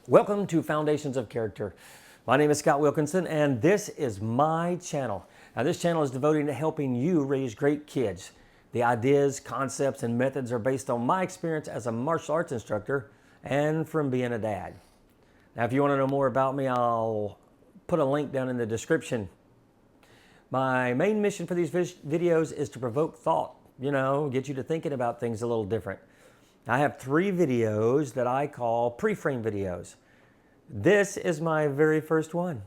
Welcome to Foundations of Character. My name is Scott Wilkinson, and this is my channel. Now, this channel is devoted to helping you raise great kids. The ideas, concepts, and methods are based on my experience as a martial arts instructor and from being a dad. Now, if you want to know more about me, I'll put a link down in the description. My main mission for these videos is to provoke thought, get you to thinking about things a little different. I have 3 videos that I call pre-frame videos. This is my very first one.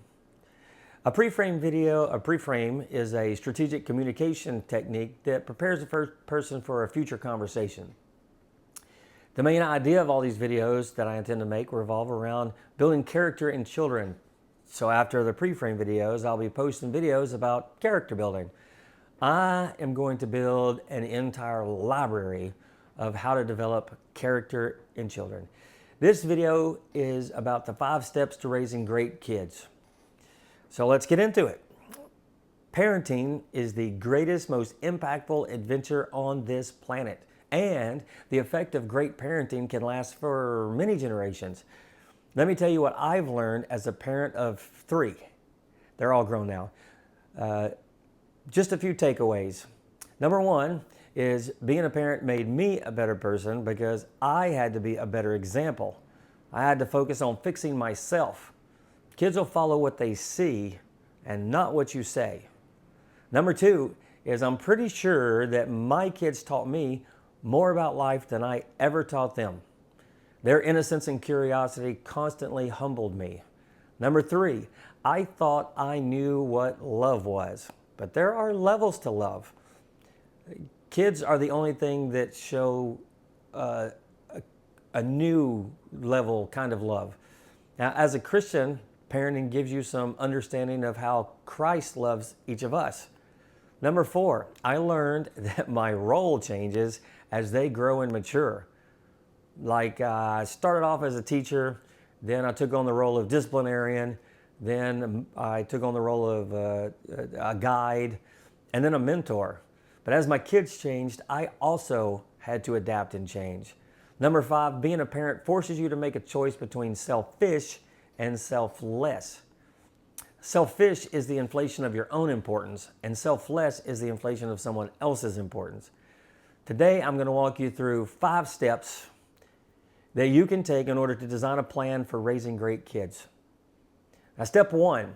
A pre-frame is a strategic communication technique that prepares the first person for a future conversation. The main idea of all these videos that I intend to make revolve around building character in children. So after the pre-frame videos, I'll be posting videos about character building. I am going to build an entire library of how to develop character in children. This video is about the 5 steps to raising great kids. So let's get into it. Parenting is the greatest, most impactful adventure on this planet. And the effect of great parenting can last for many generations. Let me tell you what I've learned as a parent of 3. They're all grown now. Just a few takeaways. Number 1 is being a parent made me a better person because I had to be a better example. I had to focus on fixing myself. Kids will follow what they see and not what you say. Number 2 is I'm pretty sure that my kids taught me more about life than I ever taught them. Their innocence and curiosity constantly humbled me. Number 3, I thought I knew what love was, but there are levels to love. Kids are the only thing that show a new level kind of love. Now, as a Christian, parenting gives you some understanding of how Christ loves each of us. Number 4, I learned that my role changes as they grow and mature. Like I started off as a teacher, then I took on the role of disciplinarian, then I took on the role of a guide, and then a mentor. But as my kids changed, I also had to adapt and change. Number 5, being a parent forces you to make a choice between selfish and selfless. Selfish is the inflation of your own importance, and selfless is the inflation of someone else's importance. Today, I'm going to walk you through 5 steps that you can take in order to design a plan for raising great kids. Now, step 1,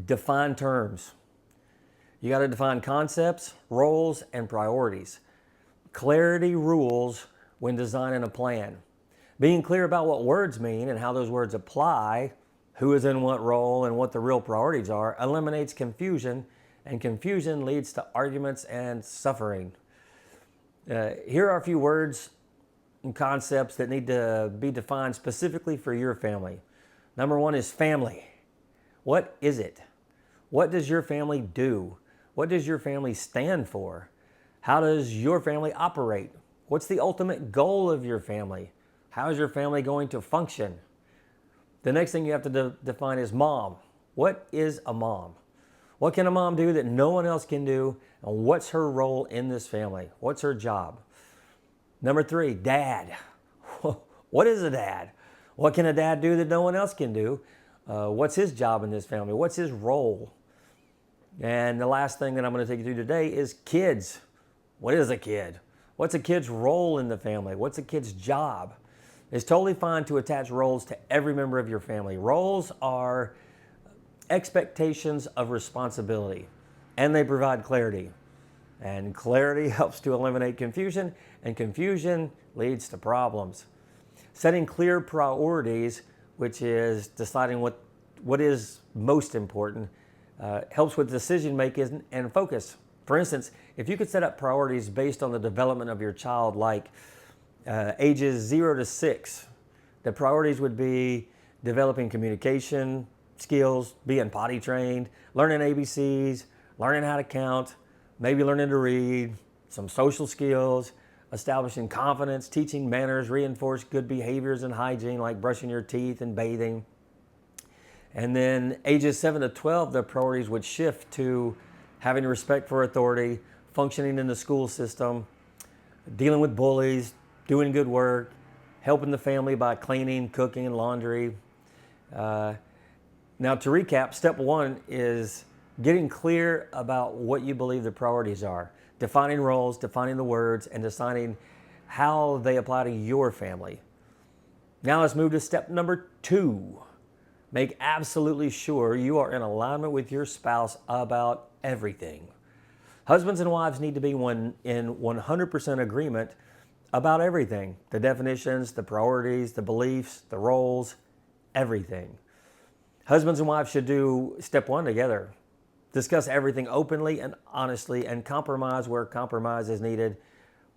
define terms. You got to define concepts, roles, and priorities. Clarity rules when designing a plan. Being clear about what words mean and how those words apply, who is in what role, and what the real priorities are, eliminates confusion, and confusion leads to arguments and suffering. Here are a few words and concepts that need to be defined specifically for your family. Number 1 is family. What is it? What does your family do? What does your family stand for? How does your family operate? What's the ultimate goal of your family? How is your family going to function? The next thing you have to define is mom. What is a mom? What can a mom do that no one else can do? And what's her role in this family? What's her job? Number 3, dad. What is a dad? What can a dad do that no one else can do? What's his job in this family? What's his role? And the last thing that I'm going to take you through today is kids. What is a kid? What's a kid's role in the family? What's a kid's job? It's totally fine to attach roles to every member of your family. Roles are expectations of responsibility, and they provide clarity. And clarity helps to eliminate confusion, and confusion leads to problems. Setting clear priorities, which is deciding what is most important, helps with decision making and focus. For instance, if you could set up priorities based on the development of your child, like ages 0 to 6, the priorities would be developing communication skills, being potty trained, learning ABCs, learning how to count, maybe learning to read, some social skills, establishing confidence, teaching manners, reinforce good behaviors and hygiene like brushing your teeth and bathing. And then ages 7 to 12, the priorities would shift to having respect for authority, functioning in the school system, dealing with bullies, doing good work, helping the family by cleaning, cooking, and laundry. Now, to recap, step one is getting clear about what you believe the priorities are, defining roles, defining the words, and deciding how they apply to your family. Now let's move to step number two. Make absolutely sure you are in alignment with your spouse about everything. Husbands and wives need to be in 100% agreement about everything. The definitions, the priorities, the beliefs, the roles, everything. Husbands and wives should do step one together. Discuss everything openly and honestly and compromise where compromise is needed.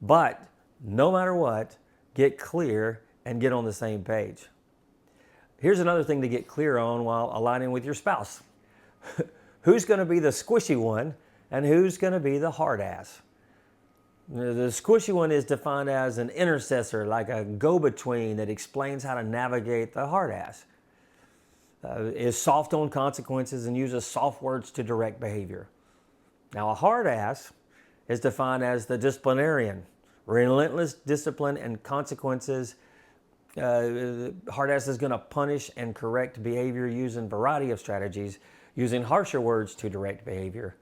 But no matter what, get clear and get on the same page. Here's another thing to get clear on while aligning with your spouse. Who's going to be the squishy one and who's going to be the hard ass? The squishy one is defined as an intercessor, like a go-between that explains how to navigate the hard ass. Is soft on consequences and uses soft words to direct behavior. Now, a hard ass is defined as the disciplinarian, relentless discipline and consequences. Hard ass is going to punish and correct behavior using a variety of strategies, using harsher words to direct behavior.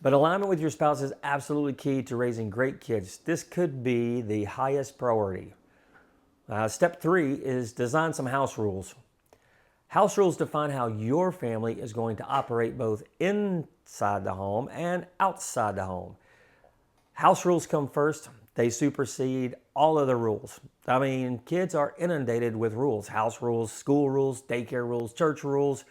But alignment with your spouse is absolutely key to raising great kids. This could be the highest priority. Step three is design some house rules. House rules define how your family is going to operate both inside the home and outside the home. House rules come first. They supersede all other rules. I mean, kids are inundated with rules. House rules, school rules, daycare rules, church rules.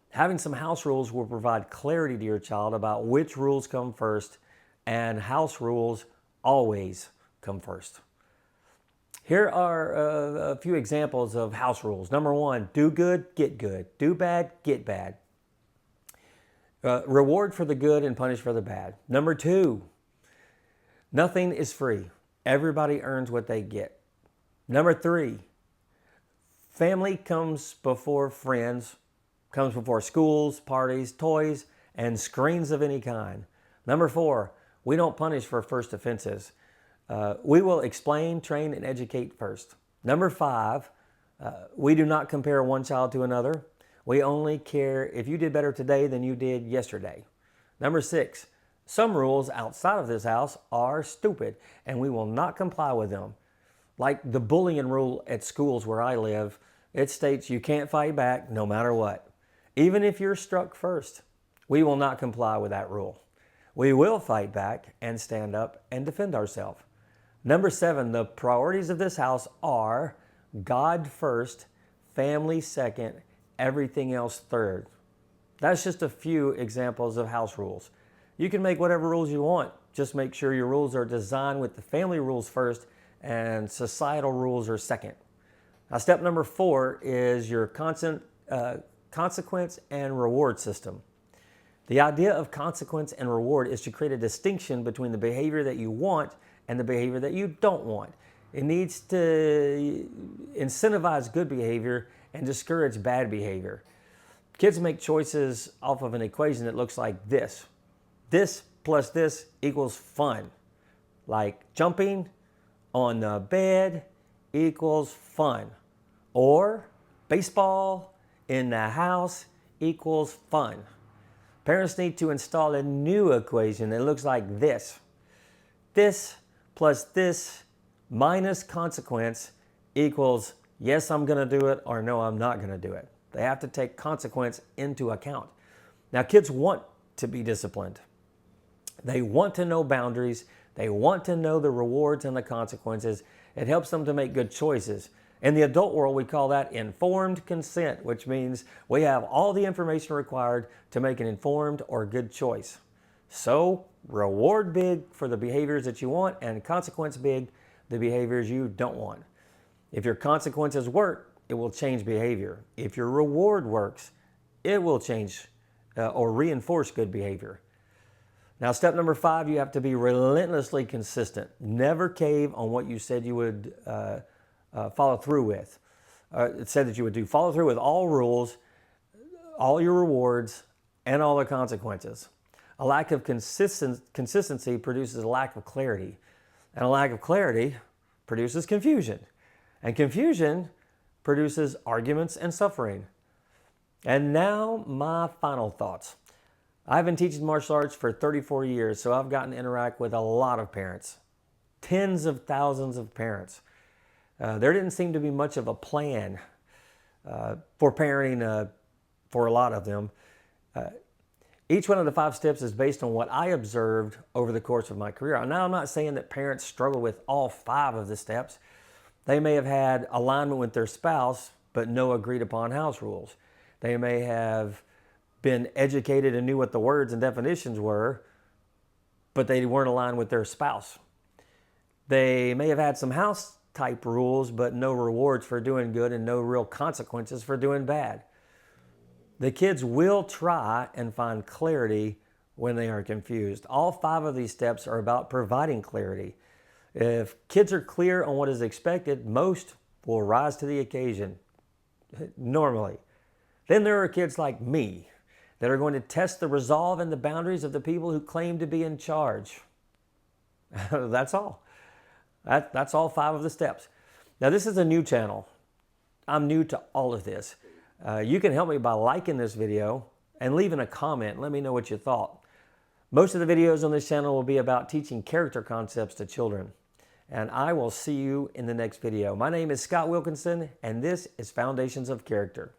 Having some house rules will provide clarity to your child about which rules come first, and house rules always come first. Here are a few examples of house rules. Number one, do good, get good. Do bad, get bad. Reward for the good and punish for the bad. Number two, nothing is free. Everybody earns what they get. Number three, family comes before friends, comes before schools, parties, toys, and screens of any kind. Number four, we don't punish for first offenses. We will explain, train, and educate first. Number five, we do not compare one child to another. We only care if you did better today than you did yesterday. Number six, some rules outside of this house are stupid, and we will not comply with them. Like the bullying rule at schools where I live, it states you can't fight back no matter what. Even if you're struck first, we will not comply with that rule. We will fight back and stand up and defend ourselves. Number seven, the priorities of this house are God first, family second, everything else third. That's just a few examples of house rules. You can make whatever rules you want. Just make sure your rules are designed with the family rules first and societal rules are second. Now, step number four is your consequence and reward system. The idea of consequence and reward is to create a distinction between the behavior that you want and the behavior that you don't want. It needs to incentivize good behavior and discourage bad behavior. Kids make choices off of an equation that looks like this. This plus this equals fun. Like jumping on the bed equals fun. Or baseball in the house equals fun. Parents need to install a new equation that looks like this. This plus this minus consequence equals yes, I'm going to do it, or no, I'm not going to do it. They have to take consequence into account. Now, kids want to be disciplined. They want to know boundaries. They want to know the rewards and the consequences. It helps them to make good choices. In the adult world, we call that informed consent, which means we have all the information required to make an informed or good choice. So, reward big for the behaviors that you want and consequence big the behaviors you don't want. If your consequences work, it will change behavior. If your reward works, it will change or reinforce good behavior. Now, step number five, you have to be relentlessly consistent. Never cave on what you said you would follow through with. It said that you would do. Follow through with all rules, all your rewards, and all the consequences. A lack of consistency produces a lack of clarity, and a lack of clarity produces confusion. And confusion produces arguments and suffering. And now my final thoughts. I've been teaching martial arts for 34 years, so I've gotten to interact with a lot of parents, tens of thousands of parents. There didn't seem to be much of a plan for parenting for a lot of them. Each one of the 5 steps is based on what I observed over the course of my career. Now, I'm not saying that parents struggle with all 5 of the steps. They may have had alignment with their spouse, but no agreed upon house rules. They may have been educated and knew what the words and definitions were, but they weren't aligned with their spouse. They may have had some house type rules, but no rewards for doing good and no real consequences for doing bad. The kids will try and find clarity when they are confused. All 5 of these steps are about providing clarity. If kids are clear on what is expected, most will rise to the occasion, normally. Then there are kids like me that are going to test the resolve and the boundaries of the people who claim to be in charge. That's all. That's all 5 of the steps. Now, this is a new channel. I'm new to all of this. You can help me by liking this video and leaving a comment. Let me know what you thought. Most of the videos on this channel will be about teaching character concepts to children. And I will see you in the next video. My name is Scott Wilkinson, and this is Foundations of Character.